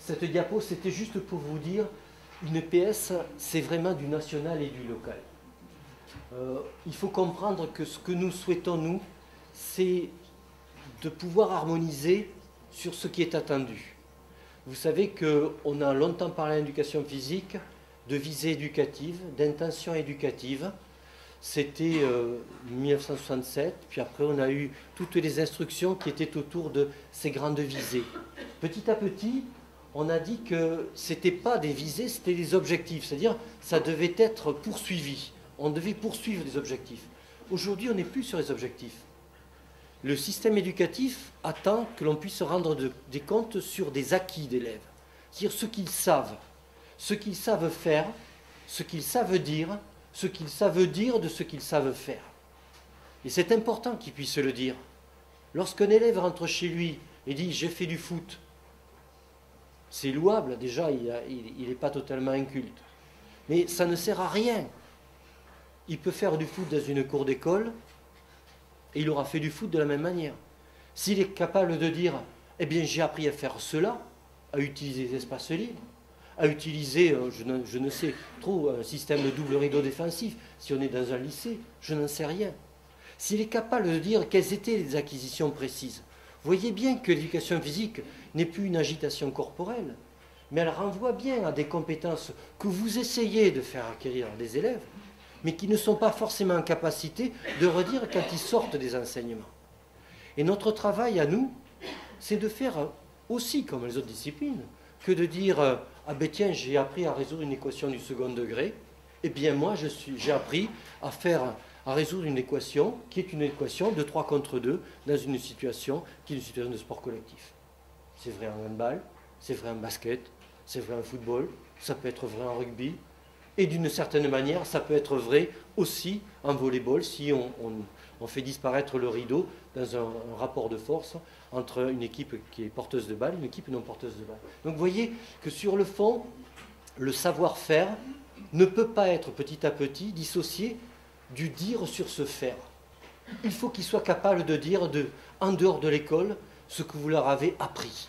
Cette diapo, c'était juste pour vous dire, une PS, c'est vraiment du national et du local. Il faut comprendre que ce que nous souhaitons, nous, c'est de pouvoir harmoniser sur ce qui est attendu. Vous savez qu'on a longtemps parlé en éducation physique de visée éducative, d'intention éducative. C'était 1967, puis après on a eu toutes les instructions qui étaient autour de ces grandes visées. Petit à petit, on a dit que ce n'était pas des visées, c'était des objectifs, c'est-à-dire ça devait être poursuivi. On devait poursuivre les objectifs. Aujourd'hui, on n'est plus sur les objectifs. Le système éducatif attend que l'on puisse rendre des comptes sur des acquis d'élèves, c'est-à-dire ce qu'ils savent faire, ce qu'ils savent dire, ce qu'ils savent dire de ce qu'ils savent faire. Et c'est important qu'ils puissent le dire. Lorsqu'un élève rentre chez lui et dit « j'ai fait du foot », c'est louable, déjà il n'est pas totalement inculte. Mais ça ne sert à rien. Il peut faire du foot dans une cour d'école et il aura fait du foot de la même manière. S'il est capable de dire « eh bien j'ai appris à faire cela », à utiliser les espaces libres, à utiliser, je ne sais trop, un système de double rideau défensif, si on est dans un lycée, je n'en sais rien. S'il est capable de dire quelles étaient les acquisitions précises, vous voyez bien que l'éducation physique n'est plus une agitation corporelle, mais elle renvoie bien à des compétences que vous essayez de faire acquérir à des élèves, mais qui ne sont pas forcément en capacité de redire quand ils sortent des enseignements. Et notre travail à nous, c'est de faire aussi, comme les autres disciplines, que de dire « ah ben tiens, j'ai appris à résoudre une équation du second degré, eh bien moi j'ai appris à résoudre une équation qui est une équation de 3 contre 2 dans une situation qui est une situation de sport collectif. » C'est vrai en handball, c'est vrai en basket, c'est vrai en football, ça peut être vrai en rugby, et d'une certaine manière, ça peut être vrai aussi en volleyball si on fait disparaître le rideau dans un rapport de force entre une équipe qui est porteuse de balle et une équipe non porteuse de balle. Donc vous voyez que sur le fond, le savoir-faire ne peut pas être petit à petit dissocié du dire sur ce faire. Il faut qu'ils soient capables de dire en dehors de l'école ce que vous leur avez appris.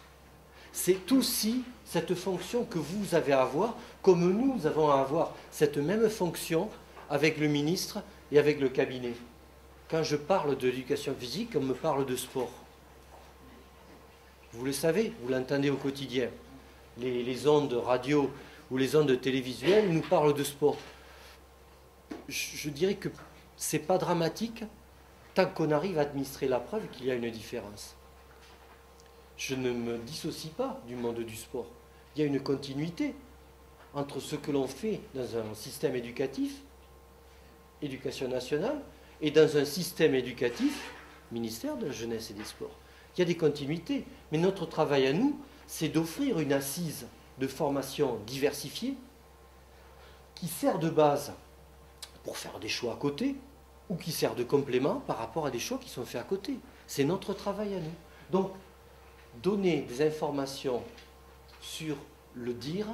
C'est aussi cette fonction que vous avez à avoir, comme nous avons à avoir cette même fonction avec le ministre et avec le cabinet. Quand je parle de l'éducation physique, on me parle de sport. Vous le savez, vous l'entendez au quotidien. Les ondes radio ou les ondes télévisuelles nous parlent de sport. Je dirais que ce n'est pas dramatique tant qu'on arrive à administrer la preuve qu'il y a une différence. Je ne me dissocie pas du monde du sport. Il y a une continuité entre ce que l'on fait dans un système éducatif, éducation nationale, et dans un système éducatif, ministère de la Jeunesse et des Sports. Il y a des continuités, mais notre travail à nous, c'est d'offrir une assise de formation diversifiée qui sert de base pour faire des choix à côté, ou qui sert de complément par rapport à des choix qui sont faits à côté. C'est notre travail à nous. Donc, donner des informations sur le dire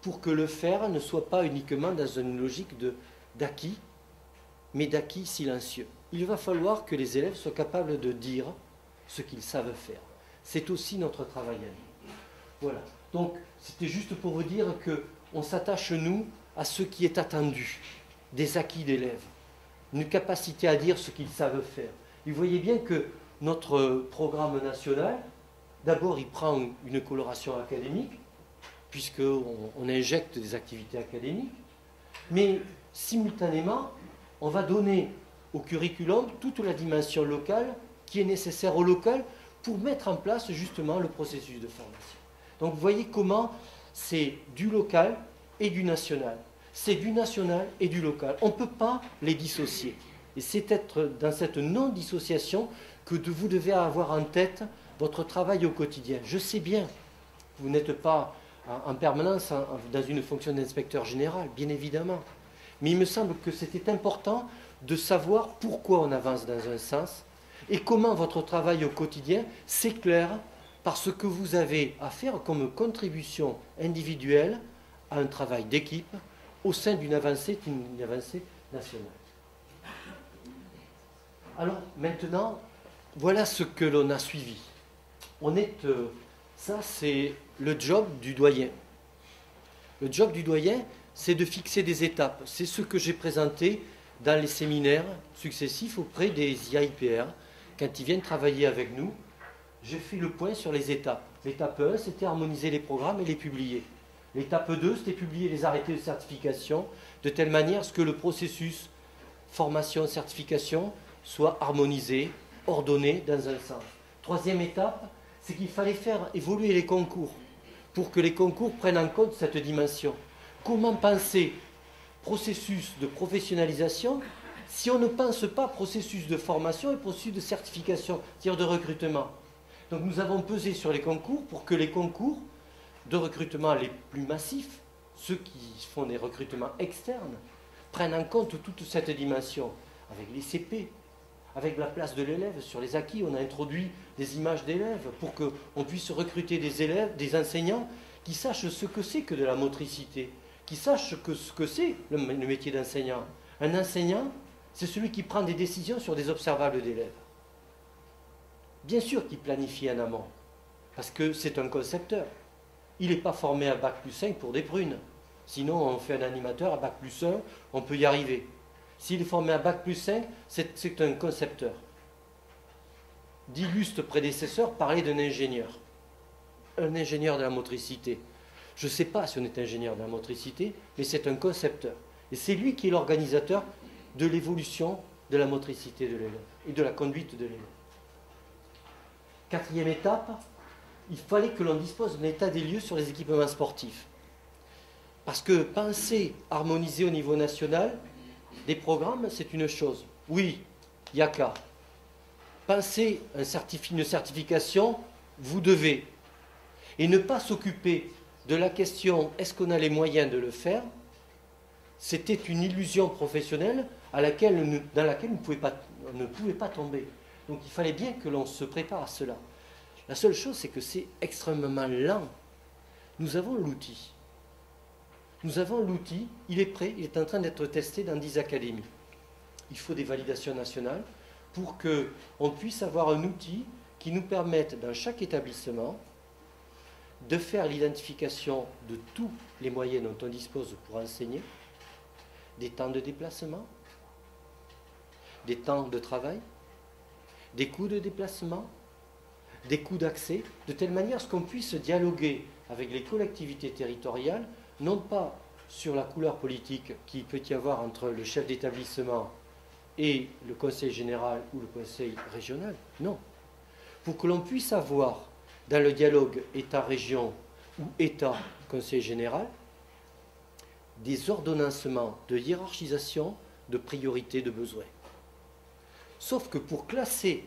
pour que le faire ne soit pas uniquement dans une logique d'acquis, mais d'acquis silencieux. Il va falloir que les élèves soient capables de dire ce qu'ils savent faire. C'est aussi notre travail à nous. Voilà. Donc, c'était juste pour vous dire qu'on s'attache, nous, à ce qui est attendu, des acquis d'élèves, une capacité à dire ce qu'ils savent faire. Et vous voyez bien que notre programme national, d'abord, il prend une coloration académique, puisqu'on injecte des activités académiques, mais simultanément, on va donner au curriculum toute la dimension locale qui est nécessaire au local pour mettre en place justement le processus de formation. Donc vous voyez comment c'est du local et du national. C'est du national et du local. On ne peut pas les dissocier. Et c'est être dans cette non-dissociation que vous devez avoir en tête votre travail au quotidien. Je sais bien, vous n'êtes pas en permanence dans une fonction d'inspecteur général, bien évidemment. Mais il me semble que c'était important de savoir pourquoi on avance dans un sens et comment votre travail au quotidien s'éclaire par ce que vous avez à faire comme contribution individuelle à un travail d'équipe au sein d'une avancée nationale. Alors maintenant, voilà ce que l'on a suivi. On est Ça, c'est le job du doyen. Le job du doyen, c'est de fixer des étapes. C'est ce que j'ai présenté dans les séminaires successifs auprès des IAIPR. Quand ils viennent travailler avec nous, je fais le point sur les étapes. L'étape 1, c'était harmoniser les programmes et les publier. L'étape 2, c'était publier les arrêtés de certification de telle manière à ce que le processus formation-certification soit harmonisé, ordonné dans un sens. Troisième étape, c'est qu'il fallait faire évoluer les concours pour que les concours prennent en compte cette dimension. Comment penser processus de professionnalisation si on ne pense pas processus de formation et processus de certification, c'est-à-dire de recrutement? Donc nous avons pesé sur les concours pour que les concours de recrutement les plus massifs, ceux qui font des recrutements externes, prennent en compte toute cette dimension, avec les CP, avec la place de l'élève sur les acquis. On a introduit des images d'élèves pour qu'on puisse recruter des élèves, des enseignants qui sachent ce que c'est que de la motricité, qui sachent ce que c'est le métier d'enseignant. Un enseignant, c'est celui qui prend des décisions sur des observables d'élèves. Bien sûr qu'il planifie en amont, parce que c'est un concepteur. Il n'est pas formé à Bac+5 pour des prunes. Sinon, on fait un animateur à Bac+1, on peut y arriver. S'il est formé à Bac+5, c'est un concepteur. D'illustres prédécesseurs parlaient d'un ingénieur. Un ingénieur de la motricité. Je ne sais pas si on est ingénieur de la motricité, mais c'est un concepteur. Et c'est lui qui est l'organisateur de l'évolution de la motricité de l'élève et de la conduite de l'élève. Quatrième étape, il fallait que l'on dispose d'un état des lieux sur les équipements sportifs. Parce que penser harmoniser au niveau national des programmes, c'est une chose. Oui, il n'y a qu'à. Penser une certification, vous devez. Et ne pas s'occuper de la question est-ce qu'on a les moyens de le faire, c'était une illusion professionnelle dans laquelle on ne pouvait pas tomber. Donc il fallait bien que l'on se prépare à cela. La seule chose, c'est que c'est extrêmement lent. Nous avons l'outil. Nous avons l'outil, il est prêt, il est en train d'être testé dans 10 académies. Il faut des validations nationales pour qu'on puisse avoir un outil qui nous permette, dans chaque établissement, de faire l'identification de tous les moyens dont on dispose pour enseigner, des temps de déplacement, des temps de travail, des coûts de déplacement, des coûts d'accès, de telle manière à ce qu'on puisse dialoguer avec les collectivités territoriales, non pas sur la couleur politique qu'il peut y avoir entre le chef d'établissement et le conseil général ou le conseil régional, non. Pour que l'on puisse avoir, dans le dialogue État-région ou État-conseil général, des ordonnancements de hiérarchisation, de priorité de besoins. Sauf que pour classer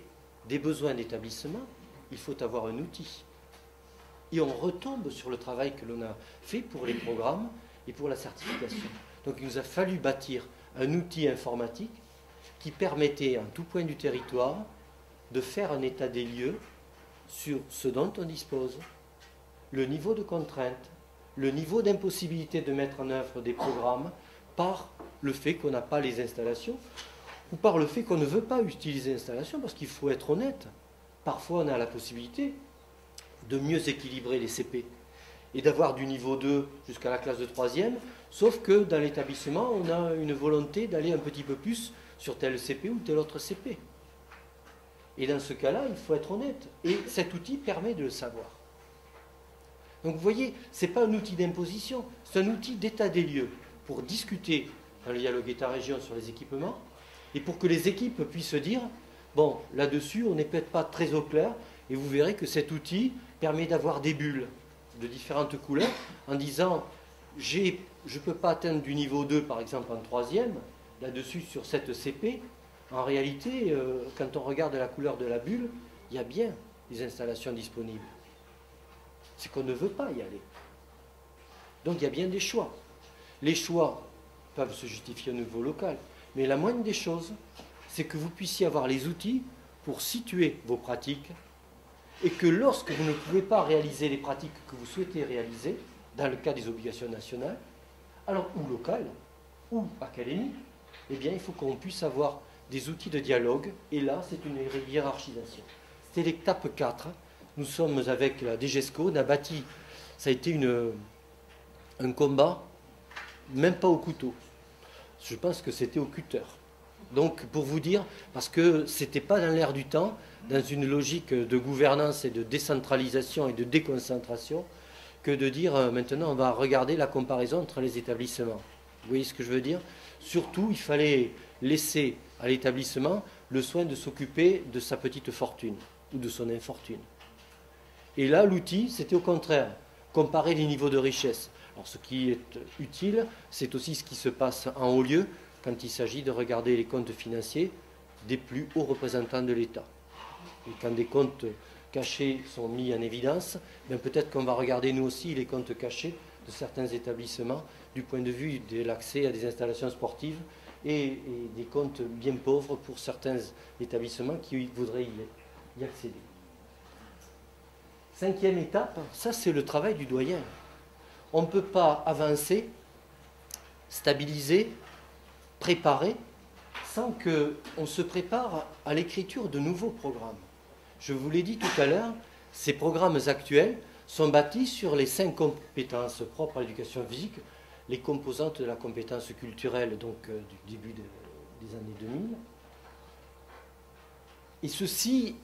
des besoins d'établissement, il faut avoir un outil. Et on retombe sur le travail que l'on a fait pour les programmes et pour la certification. Donc il nous a fallu bâtir un outil informatique qui permettait, en tout point du territoire, de faire un état des lieux sur ce dont on dispose, le niveau de contrainte, le niveau d'impossibilité de mettre en œuvre des programmes par le fait qu'on n'a pas les installations ou par le fait qu'on ne veut pas utiliser l'installation, parce qu'il faut être honnête. Parfois, on a la possibilité de mieux équilibrer les CP et d'avoir du niveau 2 jusqu'à la classe de 3e, sauf que dans l'établissement, on a une volonté d'aller un petit peu plus sur tel CP ou tel autre CP. Et dans ce cas-là, il faut être honnête. Et cet outil permet de le savoir. Donc vous voyez, ce n'est pas un outil d'imposition, c'est un outil d'état des lieux pour discuter dans le dialogue État-région sur les équipements et pour que les équipes puissent dire bon, là-dessus, on n'est peut-être pas très au clair, et vous verrez que cet outil permet d'avoir des bulles de différentes couleurs en disant je ne peux pas atteindre du niveau 2, par exemple, en 3e, là-dessus, sur cette CP. En réalité, quand on regarde la couleur de la bulle, il y a bien des installations disponibles. C'est qu'on ne veut pas y aller. Donc il y a bien des choix. Les choix peuvent se justifier au niveau local, mais la moindre des choses, c'est que vous puissiez avoir les outils pour situer vos pratiques et que lorsque vous ne pouvez pas réaliser les pratiques que vous souhaitez réaliser, dans le cas des obligations nationales, alors ou locales, ou académiques, eh bien il faut qu'on puisse avoir des outils de dialogue, et là c'est une hiérarchisation. C'était l'étape 4 nous sommes avec la DGESCO, on a bâti, ça a été un combat, même pas au couteau. Je pense que c'était au cutter. Donc, pour vous dire, parce que ce n'était pas dans l'air du temps, dans une logique de gouvernance et de décentralisation et de déconcentration, que de dire maintenant on va regarder la comparaison entre les établissements. Vous voyez ce que je veux dire? Surtout, il fallait laisser à l'établissement le soin de s'occuper de sa petite fortune ou de son infortune. Et là, l'outil, c'était au contraire, comparer les niveaux de richesse. Alors, ce qui est utile, c'est aussi ce qui se passe en haut lieu quand il s'agit de regarder les comptes financiers des plus hauts représentants de l'État. Et quand des comptes cachés sont mis en évidence, bien peut-être qu'on va regarder nous aussi les comptes cachés de certains établissements du point de vue de l'accès à des installations sportives et des comptes bien pauvres pour certains établissements qui voudraient y accéder. Cinquième étape, ça c'est le travail du doyen. On ne peut pas avancer, stabiliser, préparer, sans qu'on se prépare à l'écriture de nouveaux programmes. Je vous l'ai dit tout à l'heure, ces programmes actuels sont bâtis sur les 5 compétences propres à l'éducation physique, les composantes de la compétence culturelle donc, du début des années 2000. Et ceci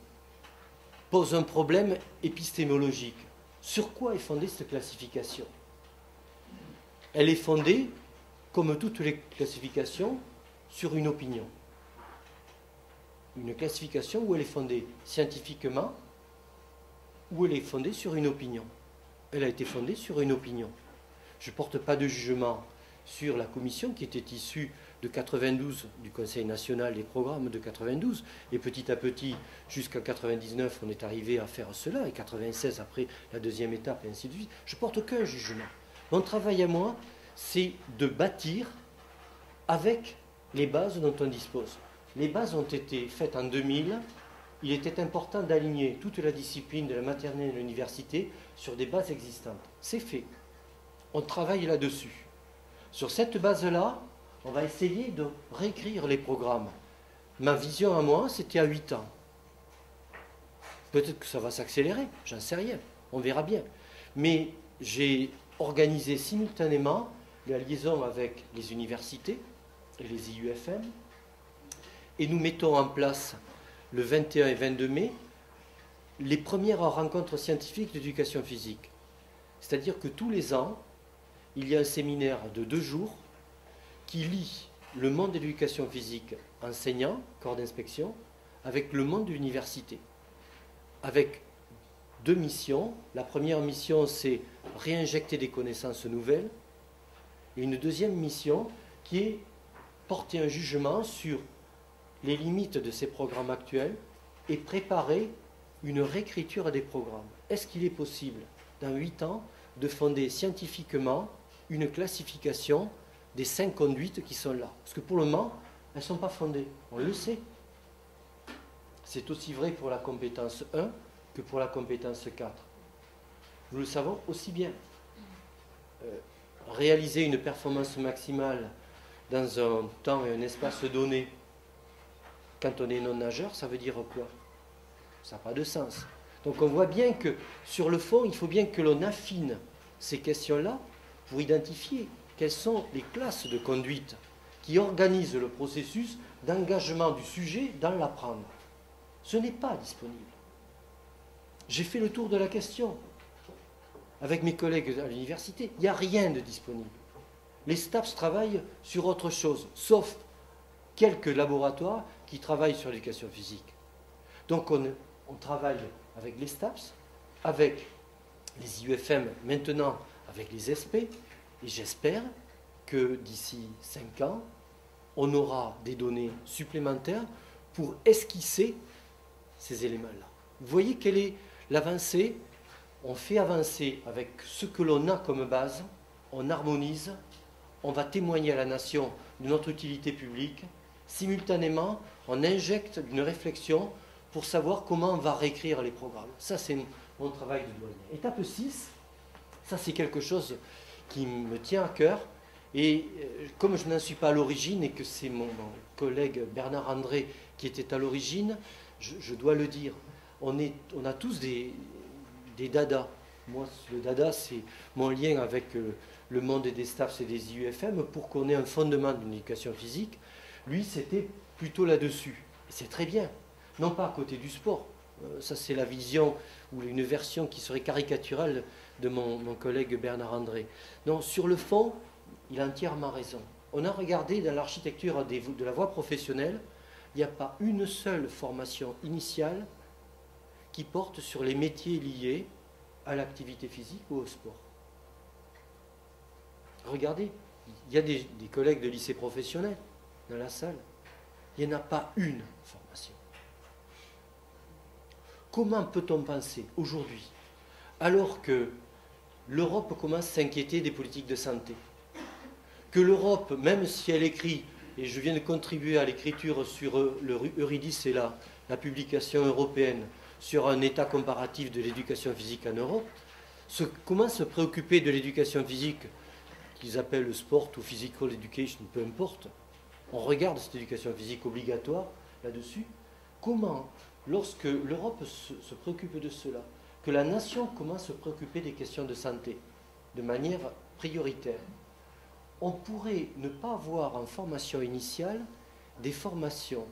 pose un problème épistémologique. Sur quoi est fondée cette classification? Elle est fondée, comme toutes les classifications, sur une opinion. Une classification où elle est fondée scientifiquement, où elle est fondée sur une opinion. Elle a été fondée sur une opinion. Je ne porte pas de jugement sur la commission qui était issue de 92, du Conseil national des programmes de 92, et petit à petit, jusqu'à 99, on est arrivé à faire cela, et 96 après la deuxième étape, et ainsi de suite. Je ne porte aucun jugement. Mon travail à moi, c'est de bâtir avec les bases dont on dispose. Les bases ont été faites en 2000. Il était important d'aligner toute la discipline de la maternelle et de l'université sur des bases existantes. C'est fait. On travaille là-dessus. Sur cette base-là, on va essayer de réécrire les programmes. Ma vision à moi, c'était à 8 ans. Peut-être que ça va s'accélérer, j'en sais rien. On verra bien. Mais j'ai organisé simultanément la liaison avec les universités et les IUFM. Et nous mettons en place, le 21 et 22 mai, les premières rencontres scientifiques d'éducation physique. C'est-à-dire que tous les ans, il y a un séminaire de 2 jours qui lie le monde de l'éducation physique enseignant, corps d'inspection, avec le monde de l'université. Avec 2 missions. La première mission, c'est réinjecter des connaissances nouvelles. Et une deuxième mission qui est porter un jugement sur les limites de ces programmes actuels et préparer une réécriture des programmes. Est-ce qu'il est possible, dans 8 ans, de fonder scientifiquement une classification des 5 conduites qui sont là? Parce que pour le moment, elles ne sont pas fondées. On le sait. C'est aussi vrai pour la compétence 1 que pour la compétence 4. Nous le savons aussi bien. Réaliser une performance maximale dans un temps et un espace donné, quand on est non-nageur, ça veut dire quoi? Ça n'a pas de sens. Donc on voit bien que sur le fond, il faut bien que l'on affine ces questions-là pour identifier quelles sont les classes de conduite qui organisent le processus d'engagement du sujet dans l'apprendre. Ce n'est pas disponible. J'ai fait le tour de la question avec mes collègues à l'université. Il n'y a rien de disponible. Les STAPS travaillent sur autre chose, sauf quelques laboratoires qui travaillent sur l'éducation physique. Donc on travaille avec les STAPS, avec les IUFM, maintenant avec les SP, et j'espère que d'ici 5 ans, on aura des données supplémentaires pour esquisser ces éléments-là. Vous voyez quelle est l'avancée? On fait avancer avec ce que l'on a comme base, on harmonise, on va témoigner à la nation de notre utilité publique. Simultanément, on injecte une réflexion pour savoir comment on va réécrire les programmes. Ça, c'est mon travail de doyen. Étape 6, ça c'est quelque chose qui me tient à cœur. Et comme je n'en suis pas à l'origine et que c'est mon collègue Bernard André qui était à l'origine, je dois le dire, on a tous des dada. Moi, le dada, c'est mon lien avec le monde des staffs et des IUFM pour qu'on ait un fondement d'une éducation physique. Lui, c'était plutôt là-dessus. Et c'est très bien. Non pas à côté du sport. Ça, c'est la vision ou une version qui serait caricaturale de mon collègue Bernard André. Non, sur le fond, il a entièrement raison. On a regardé dans l'architecture de la voie professionnelle, il n'y a pas une seule formation initiale qui porte sur les métiers liés à l'activité physique ou au sport. Regardez, il y a des collègues de lycée professionnel dans la salle. Il n'y en a pas une formation. Comment peut-on penser aujourd'hui, alors que l'Europe commence à s'inquiéter des politiques de santé, que l'Europe, même si elle écrit, et je viens de contribuer à l'écriture sur le Eurydice et la publication européenne sur un état comparatif de l'éducation physique en Europe, commence à se préoccuper de l'éducation physique qu'ils appellent le sport ou physical education, peu importe. On regarde cette éducation physique obligatoire là-dessus. Comment, lorsque l'Europe se préoccupe de cela, que la nation commence à se préoccuper des questions de santé de manière prioritaire, on pourrait ne pas avoir en formation initiale des formations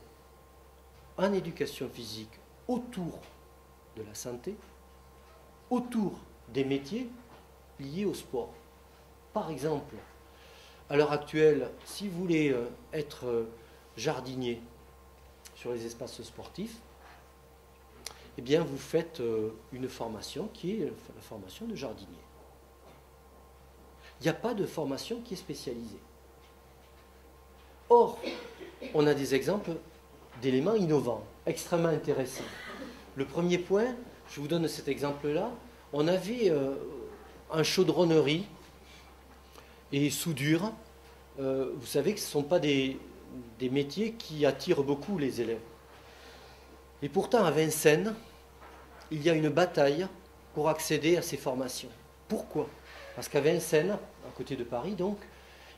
en éducation physique autour de la santé, autour des métiers liés au sport. Par exemple, à l'heure actuelle, si vous voulez être jardinier sur les espaces sportifs, eh bien vous faites une formation qui est la formation de jardinier. Il n'y a pas de formation qui est spécialisée. Or, on a des exemples d'éléments innovants, extrêmement intéressants. Le premier point, je vous donne cet exemple-là, on avait en chaudronnerie et soudure, vous savez que ce ne sont pas des métiers qui attirent beaucoup les élèves. Et pourtant, à Vincennes, il y a une bataille pour accéder à ces formations. Pourquoi ? Parce qu'à Vincennes, à côté de Paris, donc,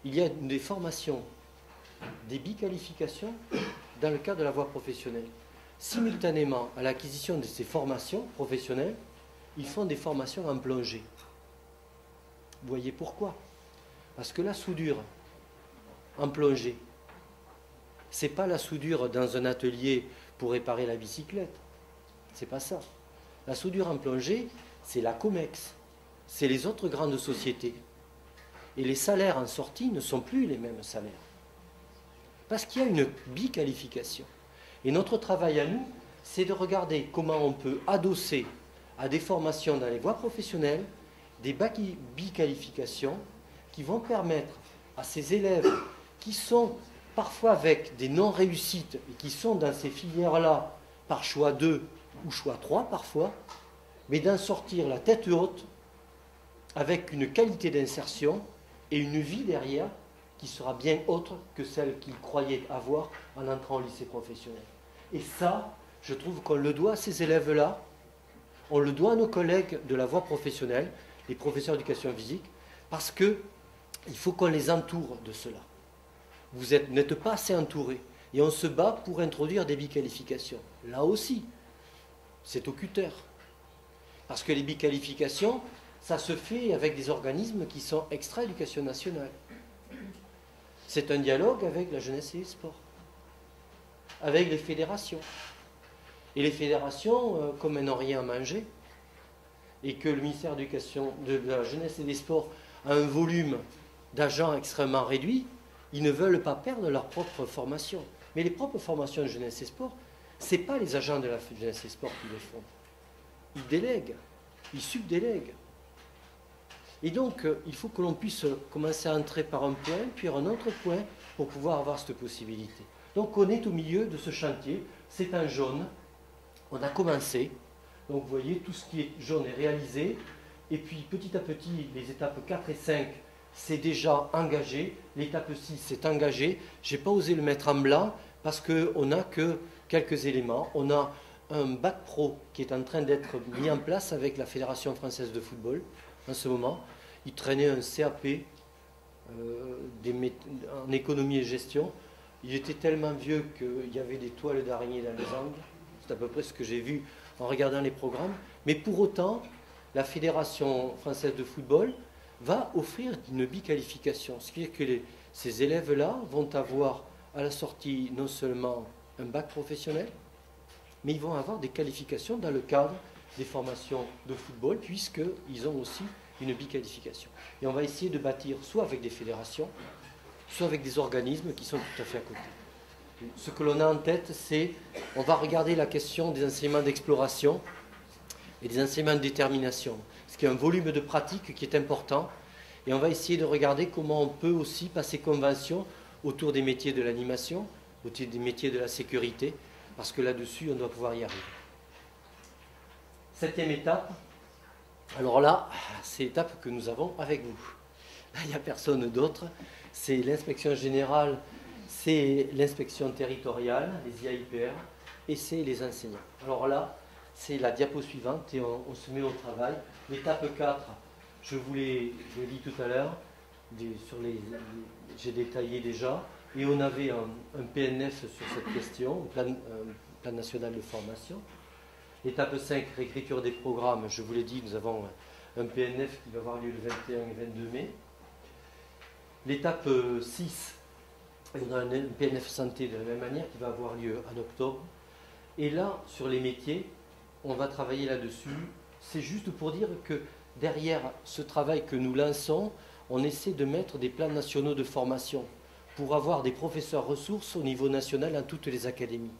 il y a des formations, des biqualifications dans le cadre de la voie professionnelle. Simultanément à l'acquisition de ces formations professionnelles, ils font des formations en plongée. Vous voyez pourquoi ? Parce que la soudure en plongée, ce n'est pas la soudure dans un atelier pour réparer la bicyclette. C'est pas ça. La soudure en plongée, c'est la COMEX. C'est les autres grandes sociétés. Et les salaires en sortie ne sont plus les mêmes salaires. Parce qu'il y a une biqualification. Et notre travail à nous, c'est de regarder comment on peut adosser à des formations dans les voies professionnelles des biqualifications qui vont permettre à ces élèves qui sont parfois avec des non-réussites et qui sont dans ces filières-là par choix 2 ou choix 3 parfois, mais d'en sortir la tête haute avec une qualité d'insertion et une vie derrière qui sera bien autre que celle qu'ils croyaient avoir en entrant au lycée professionnel. Et ça, je trouve qu'on le doit à ces élèves-là, on le doit à nos collègues de la voie professionnelle, les professeurs d'éducation physique, parce qu'il faut qu'on les entoure de cela. Vous n'êtes pas assez entourés. Et on se bat pour introduire des biqualifications. Là aussi, c'est au cutter. Parce que les biqualifications, ça se fait avec des organismes qui sont extra-éducation nationale. C'est un dialogue avec la jeunesse et les sports, avec les fédérations. Et les fédérations, comme elles n'ont rien à manger, et que le ministère de la jeunesse et des sports a un volume d'agents extrêmement réduit, ils ne veulent pas perdre leur propre formation. Mais les propres formations de jeunesse et sport, ce n'est pas les agents de la jeunesse et sport qui les font. Ils délèguent, ils subdélèguent. Et donc, il faut que l'on puisse commencer à entrer par un point, puis un autre point, pour pouvoir avoir cette possibilité. Donc, on est au milieu de ce chantier. C'est en jaune. On a commencé. Donc, vous voyez, tout ce qui est jaune est réalisé. Et puis, petit à petit, les étapes 4 et 5, c'est déjà engagé. L'étape 6, c'est engagé. Je n'ai pas osé le mettre en blanc parce qu'on n'a que quelques éléments. On a un bac pro qui est en train d'être mis en place avec la Fédération française de football en ce moment. Il traînait un CAP en économie et gestion. Il était tellement vieux qu'il y avait des toiles d'araignée dans les angles. C'est à peu près ce que j'ai vu en regardant les programmes. Mais pour autant, la Fédération française de football va offrir une biqualification. Ce qui est que ces élèves-là vont avoir à la sortie non seulement un bac professionnel, mais ils vont avoir des qualifications dans le cadre des formations de football, puisqu'ils ont aussi une biqualification. Et on va essayer de bâtir soit avec des fédérations, soit avec des organismes qui sont tout à fait à côté. Ce que l'on a en tête, c'est, on va regarder la question des enseignements d'exploration et des enseignements de détermination, ce qui est un volume de pratique qui est important, et on va essayer de regarder comment on peut aussi passer convention autour des métiers de l'animation, autour des métiers de la sécurité, parce que là-dessus, on doit pouvoir y arriver. 7e étape, alors là, c'est l'étape que nous avons avec vous. Là, il n'y a personne d'autre, c'est l'inspection générale, c'est l'inspection territoriale, les IAIPR, et c'est les enseignants. Alors là, c'est la diapo suivante et on se met au travail. L'étape 4, je l'ai dit tout à l'heure, j'ai détaillé déjà, et on avait un PNF sur cette question, un plan national de formation. L'étape 5, réécriture des programmes, je vous l'ai dit, nous avons un PNF qui va avoir lieu le 21 et 22 mai. L'étape 6, on a un PNF santé de la même manière qui va avoir lieu en octobre. Et là, sur les métiers, on va travailler là-dessus. C'est juste pour dire que derrière ce travail que nous lançons, on essaie de mettre des plans nationaux de formation pour avoir des professeurs ressources au niveau national dans toutes les académies.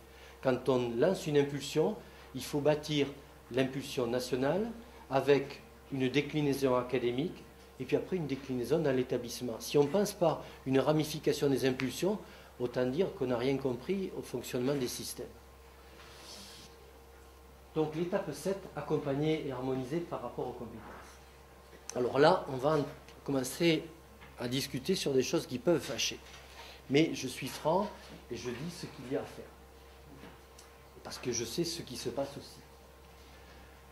Quand on lance une impulsion, il faut bâtir l'impulsion nationale avec une déclinaison académique et puis après une déclinaison dans l'établissement. Si on ne pense pas une ramification des impulsions, autant dire qu'on n'a rien compris au fonctionnement des systèmes. Donc l'étape 7, accompagner et harmoniser par rapport aux compétences. Alors là, on va commencer à discuter sur des choses qui peuvent fâcher. Mais je suis franc et je dis ce qu'il y a à faire. Parce que je sais ce qui se passe aussi.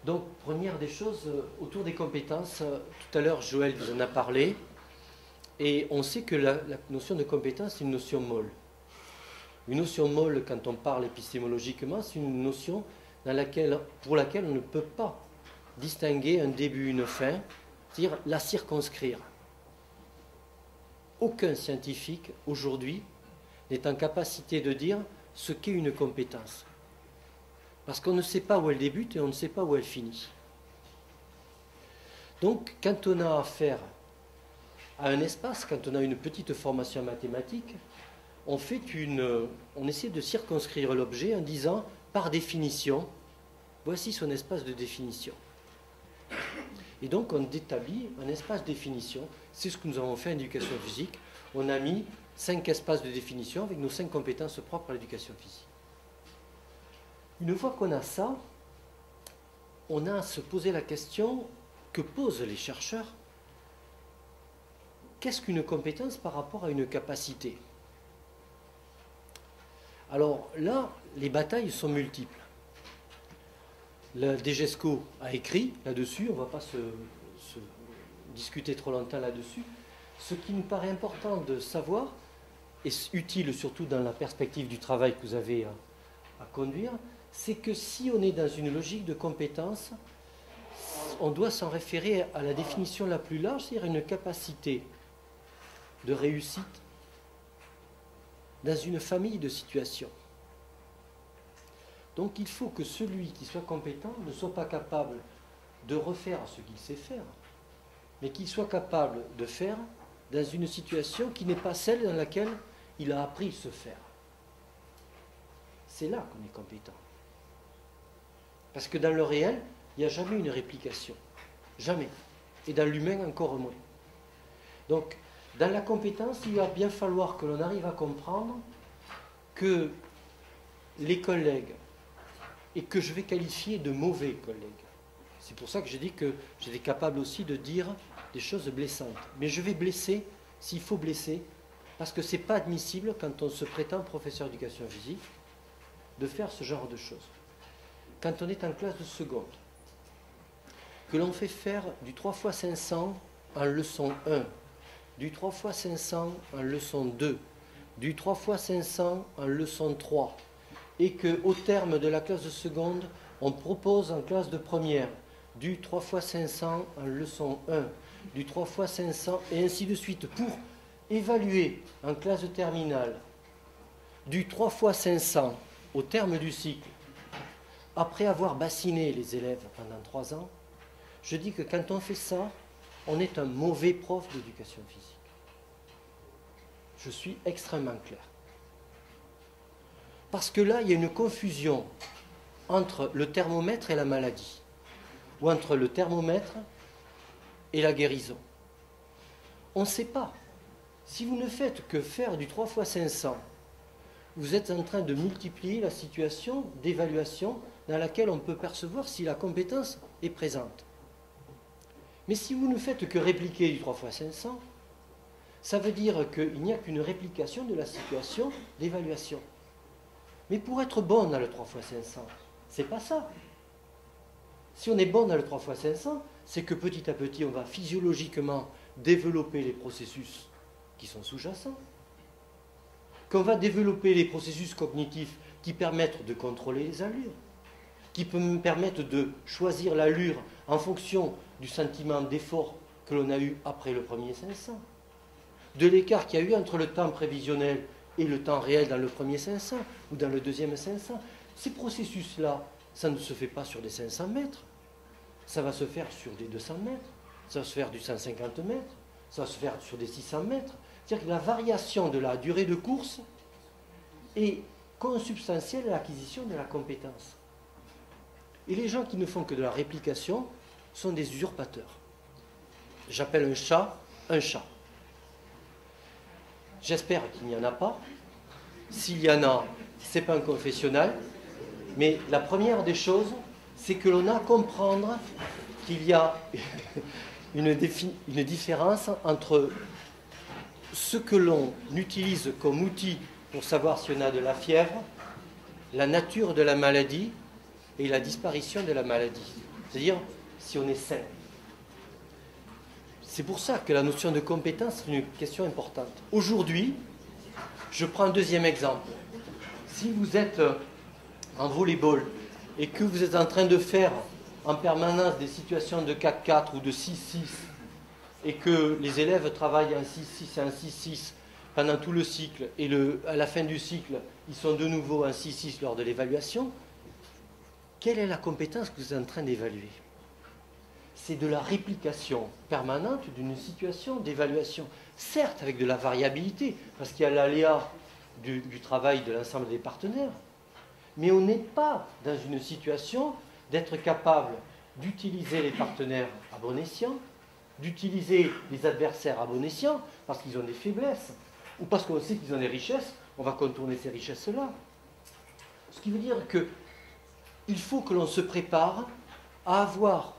Donc, première des choses, autour des compétences, tout à l'heure Joël vous en a parlé, et on sait que la notion de compétence est une notion molle. Une notion molle, quand on parle épistémologiquement, c'est une notion pour laquelle on ne peut pas distinguer un début, une fin, c'est-à-dire la circonscrire. Aucun scientifique, aujourd'hui, n'est en capacité de dire ce qu'est une compétence. Parce qu'on ne sait pas où elle débute et on ne sait pas où elle finit. Donc, quand on a affaire à un espace, quand on a une petite formation en mathématiques, on essaie de circonscrire l'objet en disant, par définition, voici son espace de définition. Et donc, on établit un espace de définition. C'est ce que nous avons fait en éducation physique. On a mis 5 espaces de définition avec nos 5 compétences propres à l'éducation physique. Une fois qu'on a ça, on a à se poser la question que posent les chercheurs. Qu'est-ce qu'une compétence par rapport à une capacité? Alors là, les batailles sont multiples. La DGESCO a écrit là-dessus, on ne va pas se discuter trop longtemps là-dessus. Ce qui nous paraît important de savoir, et utile surtout dans la perspective du travail que vous avez à conduire, c'est que si on est dans une logique de compétence, on doit s'en référer à la définition la plus large, c'est-à-dire une capacité de réussite dans une famille de situations. Donc il faut que celui qui soit compétent ne soit pas capable de refaire ce qu'il sait faire, mais qu'il soit capable de faire dans une situation qui n'est pas celle dans laquelle il a appris se faire. C'est là qu'on est compétent. Parce que dans le réel, il n'y a jamais une réplication. Jamais. Et dans l'humain, encore moins. Donc, dans la compétence, il va bien falloir que l'on arrive à comprendre que les collègues, et que je vais qualifier de mauvais collègues, c'est pour ça que j'ai dit que j'étais capable aussi de dire des choses blessantes. Mais je vais blesser s'il faut blesser, parce que ce n'est pas admissible, quand on se prétend professeur d'éducation physique, de faire ce genre de choses. Quand on est en classe de seconde, que l'on fait faire du 3 x 500 en leçon 1, du 3 x 500 en leçon 2, du 3 x 500 en leçon 3, et qu'au terme de la classe de seconde, on propose en classe de première du 3 x 500 en leçon 1, du 3 x 500 et ainsi de suite, pour évaluer en classe de terminale du 3 x 500 au terme du cycle, après avoir bassiné les élèves pendant 3 ans, je dis que quand on fait ça, on est un mauvais prof d'éducation physique. Je suis extrêmement clair. Parce que là, il y a une confusion entre le thermomètre et la maladie, ou entre le thermomètre et la guérison. On ne sait pas. Si vous ne faites que faire du 3 x 500, vous êtes en train de multiplier la situation d'évaluation dans laquelle on peut percevoir si la compétence est présente. Mais si vous ne faites que répliquer du 3 x 500, ça veut dire qu'il n'y a qu'une réplication de la situation d'évaluation. Mais pour être bon dans le 3 x 500, c'est pas ça. Si on est bon dans le 3 x 500, c'est que petit à petit, on va physiologiquement développer les processus qui sont sous-jacents, qu'on va développer les processus cognitifs qui permettent de contrôler les allures, qui permettent de choisir l'allure en fonction du sentiment d'effort que l'on a eu après le premier 500, de l'écart qu'il y a eu entre le temps prévisionnel et le temps réel dans le premier 500 ou dans le deuxième 500. Ces processus-là, ça ne se fait pas sur des 500 mètres, ça va se faire sur des 200 mètres, ça va se faire du 150 mètres, ça va se faire sur des 600 mètres. C'est-à-dire que la variation de la durée de course est consubstantielle à l'acquisition de la compétence. Et les gens qui ne font que de la réplication sont des usurpateurs. J'appelle un chat un chat. J'espère qu'il n'y en a pas. S'il y en a, ce n'est pas un confessionnal. Mais la première des choses, c'est que l'on a à comprendre qu'il y a une différence entre ce que l'on utilise comme outil pour savoir si on a de la fièvre, la nature de la maladie et la disparition de la maladie. C'est-à-dire si on est sain. C'est pour ça que la notion de compétence est une question importante. Aujourd'hui, je prends un deuxième exemple. Si vous êtes en volleyball et que vous êtes en train de faire en permanence des situations de 4-4 ou de 6-6 et que les élèves travaillent en 6-6 et en 6-6 pendant tout le cycle et à la fin du cycle, ils sont de nouveau en 6-6 lors de l'évaluation, quelle est la compétence que vous êtes en train d'évaluer? C'est de la réplication permanente d'une situation d'évaluation. Certes, avec de la variabilité, parce qu'il y a l'aléa du travail de l'ensemble des partenaires, mais on n'est pas dans une situation d'être capable d'utiliser les partenaires à bon escient, d'utiliser les adversaires à bon escient, parce qu'ils ont des faiblesses, ou parce qu'on sait qu'ils ont des richesses, on va contourner ces richesses-là. Ce qui veut dire qu'il faut que l'on se prépare à avoir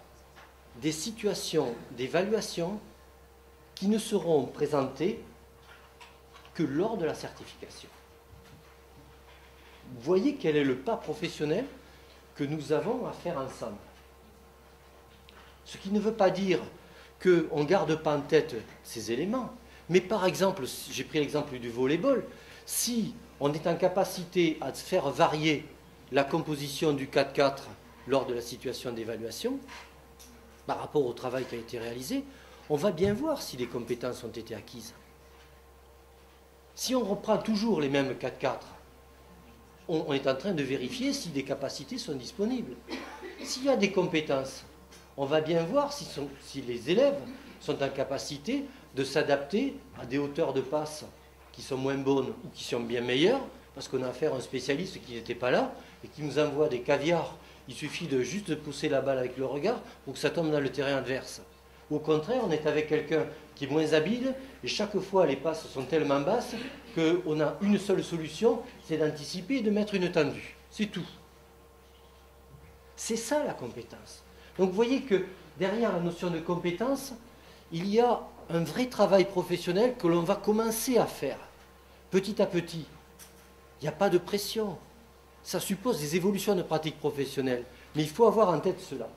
des situations d'évaluation qui ne seront présentées que lors de la certification. Vous voyez quel est le pas professionnel que nous avons à faire ensemble. Ce qui ne veut pas dire qu'on ne garde pas en tête ces éléments, mais par exemple, j'ai pris l'exemple du volleyball, si on est en capacité à faire varier la composition du 4-4 lors de la situation d'évaluation, par rapport au travail qui a été réalisé, on va bien voir si les compétences ont été acquises. Si on reprend toujours les mêmes 4-4, on est en train de vérifier si des capacités sont disponibles. S'il y a des compétences, on va bien voir si les élèves sont en capacité de s'adapter à des hauteurs de passe qui sont moins bonnes ou qui sont bien meilleures, parce qu'on a affaire à un spécialiste qui n'était pas là et qui nous envoie des caviars. Il suffit de juste pousser la balle avec le regard pour que ça tombe dans le terrain adverse. Ou au contraire, on est avec quelqu'un qui est moins habile et chaque fois les passes sont tellement basses qu'on a une seule solution, c'est d'anticiper et de mettre une tendue. C'est tout. C'est ça la compétence. Donc vous voyez que derrière la notion de compétence, il y a un vrai travail professionnel que l'on va commencer à faire petit à petit. Il n'y a pas de pression. Ça suppose des évolutions de pratiques professionnelles. Mais il faut avoir en tête cela.